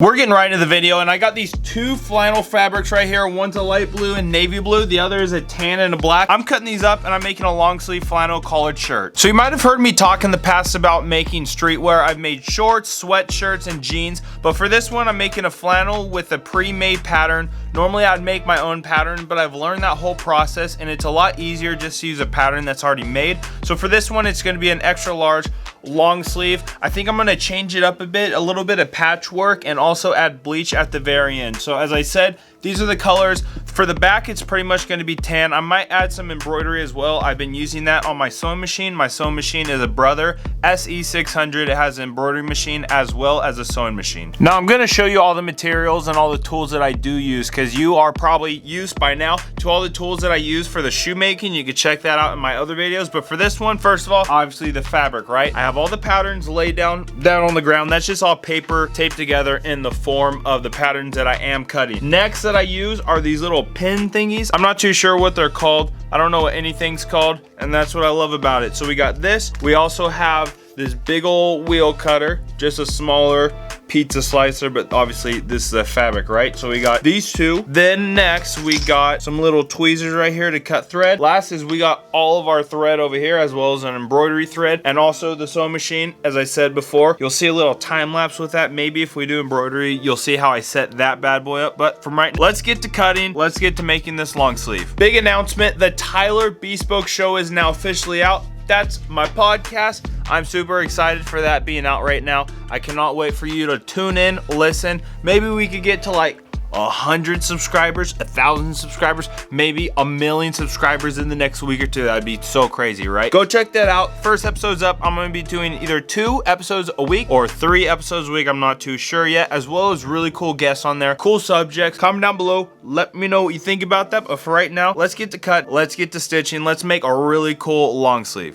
We're getting right into the video, and I got these two flannel fabrics right here. One's a light blue and navy blue. The other is a tan and a black. I'm cutting these up and I'm making a long sleeve flannel collared shirt. So you might have heard me talk in the past about making streetwear. I've made shorts, sweatshirts, and jeans, but for this one, I'm making a flannel with a pre-made pattern. Normally I'd make my own pattern, but I've learned that whole process and it's a lot easier just to use a pattern that's already made. So for this one, it's gonna be an extra large long sleeve. I think I'm gonna change it up a little bit of patchwork, and also add bleach at the very end. So as I said, these are the colors. For the back, it's pretty much going to be tan. I might add some embroidery as well. I've been using that on my sewing machine. My sewing machine is a Brother SE600. It has an embroidery machine as well as a sewing machine. Now I'm going to show you all the materials and all the tools that I do use, because you are probably used by now to all the tools that I use for the shoemaking. You can check that out in my other videos. But for this one, first of all, obviously the fabric, right? I have all the patterns laid down on the ground. That's just all paper taped together in the form of the patterns that I am cutting. Next that I use are these little pin thingies. I'm not too sure what they're called. I don't know what anything's called, and that's what I love about it. So we got this. We also have this big old wheel cutter, just a smaller pizza slicer, but obviously this is a fabric, right? So we got these two. Then next we got some little tweezers right here to cut thread. Last is we got all of our thread over here, as well as an embroidery thread, and also the sewing machine. As I said before, you'll see a little time lapse with that. Maybe if we do embroidery, you'll see how I set that bad boy up. But from right now, let's get to cutting. Let's get to making this long sleeve. Big announcement, the Tyler Bespoke Show is now officially out. That's my podcast. I'm super excited for that being out right now. I cannot wait for you to tune in, listen. Maybe we could get to like 100 subscribers, 1,000 subscribers, maybe 1,000,000 subscribers in the next week or two. That'd be so crazy, right? Go check that out. First episode's up. I'm gonna be doing either 2 episodes a week or 3 episodes a week. I'm not too sure yet, as well as really cool guests on there, cool subjects. Comment down below. Let me know what you think about that. But for right now, let's get to cut. Let's get to stitching. Let's make a really cool long sleeve.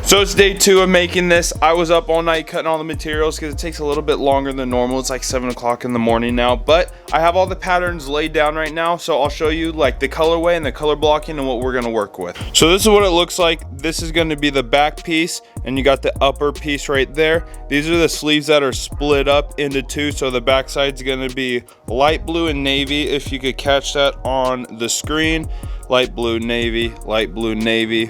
So it's day 2 of making this. I was up all night cutting all the materials because it takes a little bit longer than normal. It's like 7 o'clock in the morning now, but I have all the patterns laid down right now. So I'll show you like the colorway and the color blocking and what we're gonna work with. So this is what it looks like. This is gonna be the back piece, and you got the upper piece right there. These are the sleeves that are split up into 2. So the back side's gonna be light blue and navy, if you could catch that on the screen. Light blue navy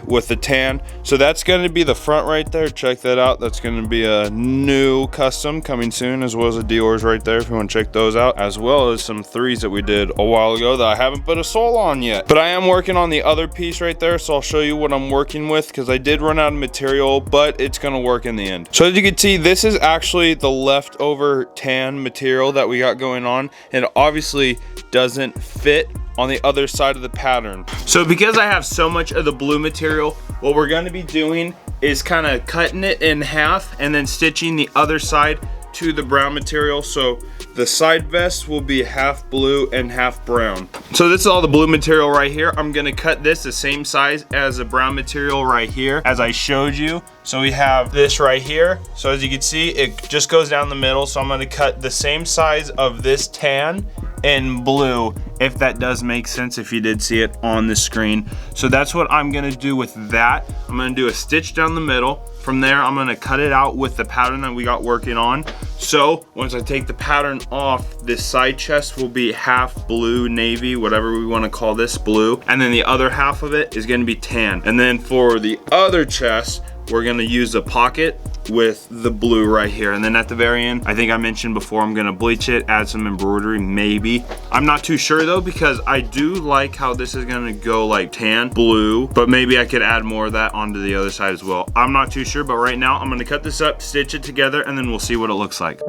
with the tan. So that's going to be the front right there. Check that out. That's going to be a new custom coming soon, as well as the Dior's right there if you want to check those out, as well as some 3s that we did a while ago that I haven't put a sole on yet. But I am working on the other piece right there, so I'll show you what I'm working with, because I did run out of material, but it's going to work in the end. So as you can see, this is actually the leftover tan material that we got going on, and it obviously doesn't fit on the other side of the pattern. So because I have so much of the blue material, what we're going to be doing is kind of cutting it in half and then stitching the other side to the brown material. So the side vest will be half blue and half brown. So this is all the blue material right here. I'm gonna cut this the same size as the brown material right here, as I showed you. So we have this right here. So as you can see, it just goes down the middle. So I'm gonna cut the same size of this tan in blue, if that does make sense, if you did see it on the screen. So that's what I'm gonna do with that. I'm gonna do a stitch down the middle. From there, I'm gonna cut it out with the pattern that we got working on. So once I take the pattern off, this side chest will be half blue, navy, whatever we wanna call this, blue. And then the other half of it is gonna be tan. And then for the other chest, we're gonna use a pocket with the blue right here. And then at the very end, I think I mentioned before, I'm gonna bleach it, add some embroidery, maybe. I'm not too sure though, because I do like how this is gonna go like tan, blue, but maybe I could add more of that onto the other side as well. I'm not too sure, but right now I'm gonna cut this up, stitch it together, and then we'll see what it looks like.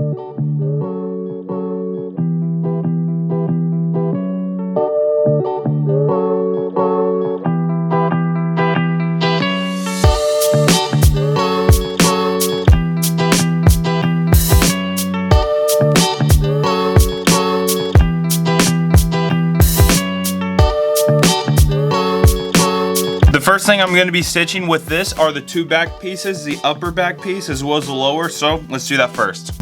First thing I'm going to be stitching with this are the two back pieces, the upper back piece as well as the lower, so let's do that first.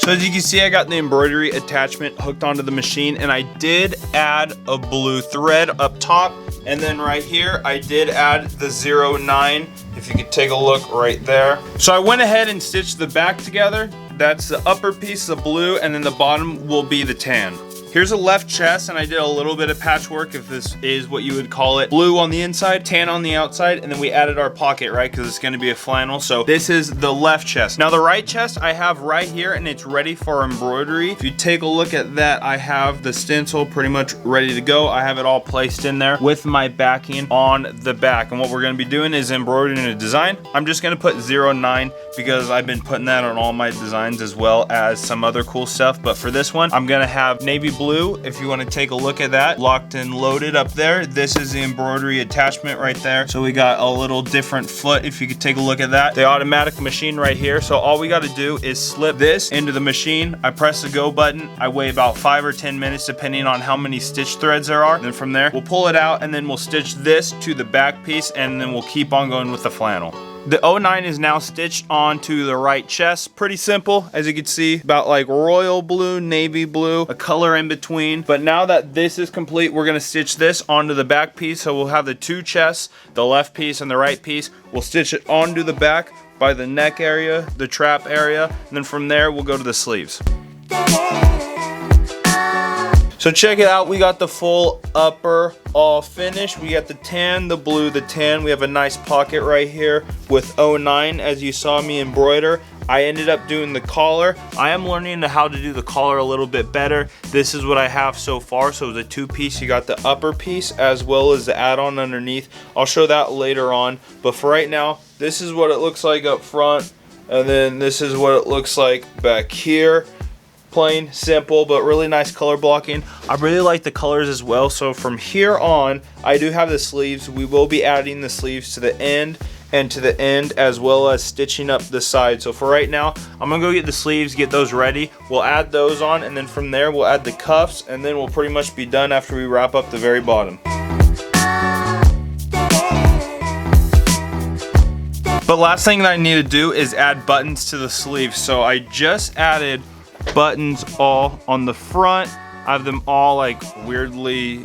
So as you can see, I got the embroidery attachment hooked onto the machine, and I did add a blue thread up top, and then right here I did add the 09, if you could take a look right there. So I went ahead and stitched the back together. That's the upper piece, the blue, and then the bottom will be the tan. Here's a left chest, and I did a little bit of patchwork, if this is what you would call it. Blue on the inside, tan on the outside, and then we added our pocket, right? Because it's gonna be a flannel. So this is the left chest. Now the right chest I have right here, and it's ready for embroidery. If you take a look at that, I have the stencil pretty much ready to go. I have it all placed in there with my backing on the back. And what we're gonna be doing is embroidering a design. I'm just gonna put 09 because I've been putting that on all my designs as well as some other cool stuff. But for this one, I'm gonna have navy blue, if you want to take a look at that, locked and loaded up there. This is the embroidery attachment right there. So we got a little different foot, if you could take a look at that. The automatic machine right here. So all we got to do is slip this into the machine. I press the go button. I wait about 5 or 10 minutes depending on how many stitch threads there are. And then from there, we'll pull it out, and then we'll stitch this to the back piece, and then we'll keep on going with the flannel. The 09 is now stitched onto the right chest. Pretty simple, as you can see, about like royal blue, navy blue, a color in between. But now that this is complete, we're gonna stitch this onto the back piece. So we'll have the two chests, the left piece and the right piece. We'll stitch it onto the back by the neck area, the trap area, and then from there, we'll go to the sleeves. So check it out, we got the full upper all finished. We got the tan, the blue, the tan. We have a nice pocket right here with 09, as you saw me embroider. I ended up doing the collar. I am learning how to do the collar a little bit better. This is what I have so far. So the two piece, you got the upper piece as well as the add-on underneath. I'll show that later on. But for right now, this is what it looks like up front. And then this is what it looks like back here. Plain, simple, but really nice color blocking. I really like the colors as well. So from here on, I do have the sleeves. We will be adding the sleeves to the end and to the end, as well as stitching up the side. So for right now, I'm gonna go get the sleeves, get those ready. We'll add those on, and then from there, we'll add the cuffs, and then we'll pretty much be done after we wrap up the very bottom. But last thing that I need to do is add buttons to the sleeves. So I just added buttons all on the front. I have them all like weirdly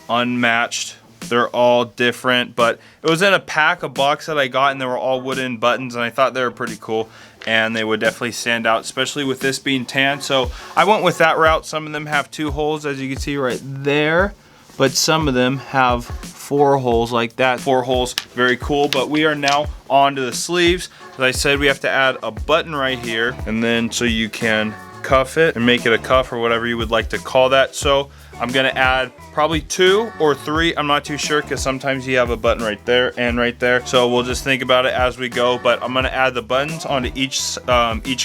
unmatched. They're all different, but it was in a pack, a box that I got, and they were all wooden buttons, and I thought they were pretty cool, and they would definitely stand out, especially with this being tan. So I went with that route. Some of them have 2 holes, as you can see right there, but some of them have 4 holes like that. 4 holes, very cool. But we are now on to the sleeves. As I said, we have to add a button right here, and then so you can cuff it and make it a cuff or whatever you would like to call that. So I'm gonna add probably 2 or 3, I'm not too sure, because sometimes you have a button right there and right there. So we'll just think about it as we go, but I'm gonna add the buttons onto each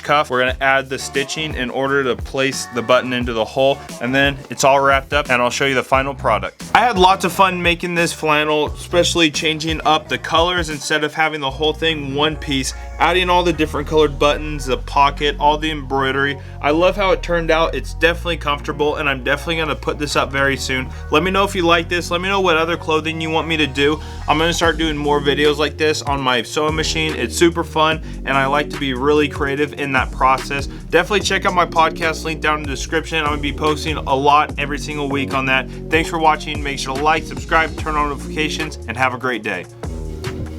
cuff. We're gonna add the stitching in order to place the button into the hole, and then it's all wrapped up, and I'll show you the final product. I had lots of fun making this flannel, especially changing up the colors instead of having the whole thing one piece, adding all the different colored buttons, the pocket, all the embroidery. I love how it turned out. It's definitely comfortable, and I'm definitely gonna put this up very soon. Let me know if you like this. Let me know what other clothing you want me to do. I'm gonna start doing more videos like this on my sewing machine. It's super fun, and I like to be really creative in that process. Definitely check out my podcast link down in the description. I'm gonna be posting a lot every single week on that. Thanks for watching. Make sure to like, subscribe, turn on notifications, and have a great day.